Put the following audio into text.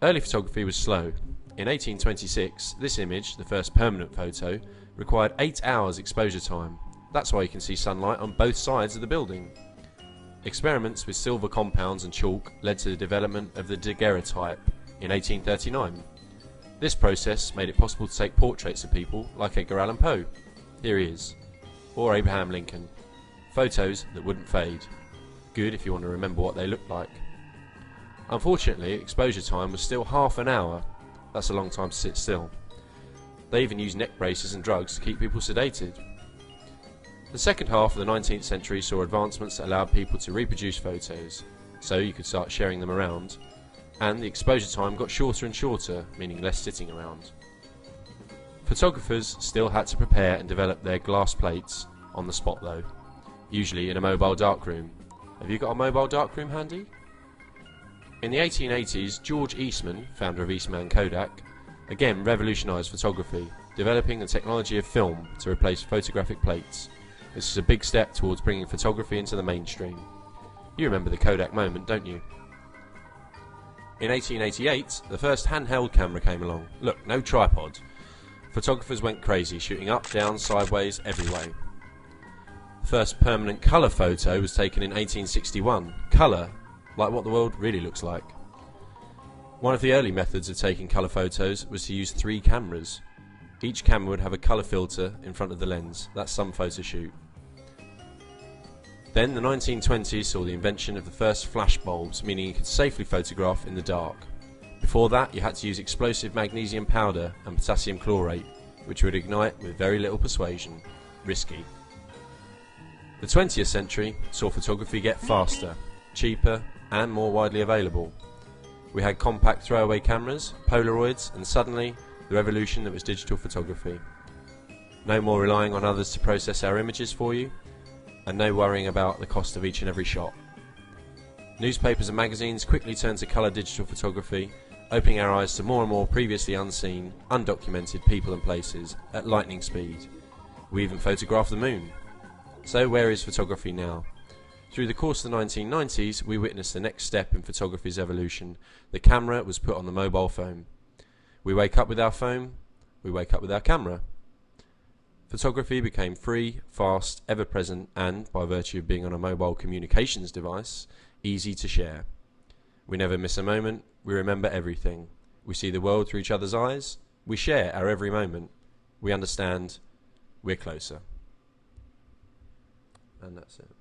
Early photography was slow. In 1826, this image, the first permanent photo, required 8 hours exposure time. That's why you can see sunlight on both sides of the building. Experiments with silver compounds and chalk led to the development of the daguerreotype in 1839. This process made it possible to take portraits of people like Edgar Allan Poe, here he is, or Abraham Lincoln. Photos that wouldn't fade. Good if you want to remember what they looked like. Unfortunately, exposure time was still half an hour. That's a long time to sit still. They even used neck braces and drugs to keep people sedated. The second half of the 19th century saw advancements that allowed people to reproduce photos, so you could start sharing them around, and the exposure time got shorter and shorter, meaning less sitting around. Photographers still had to prepare and develop their glass plates on the spot though, usually in a mobile darkroom. Have you got a mobile darkroom handy? In the 1880s, George Eastman, founder of Eastman Kodak, again revolutionised photography, developing the technology of film to replace photographic plates. This is a big step towards bringing photography into the mainstream. You remember the Kodak moment, don't you? In 1888, the first handheld camera came along. Look, no tripod. Photographers went crazy, shooting up, down, sideways, every way. The first permanent colour photo was taken in 1861. Colour, like what the world really looks like. One of the early methods of taking colour photos was to use 3 cameras. Each camera would have a colour filter in front of the lens. That's some photo shoot. Then the 1920s saw the invention of the first flash bulbs, meaning you could safely photograph in the dark. Before that, you had to use explosive magnesium powder and potassium chlorate, which would ignite with very little persuasion. Risky. The 20th century saw photography get faster, cheaper, and more widely available. We had compact throwaway cameras, Polaroids, and suddenly the revolution that was digital photography. No more relying on others to process our images for you, and no worrying about the cost of each and every shot. Newspapers and magazines quickly turned to colour digital photography, opening our eyes to more and more previously unseen, undocumented people and places at lightning speed. We even photographed the moon. So where is photography now? Through the course of the 1990s, we witnessed the next step in photography's evolution. The camera was put on the mobile phone. We wake up with our phone, we wake up with our camera. Photography became free, fast, ever-present, and, by virtue of being on a mobile communications device, easy to share. We never miss a moment, we remember everything. We see the world through each other's eyes, we share our every moment. We understand, we're closer. And that's it.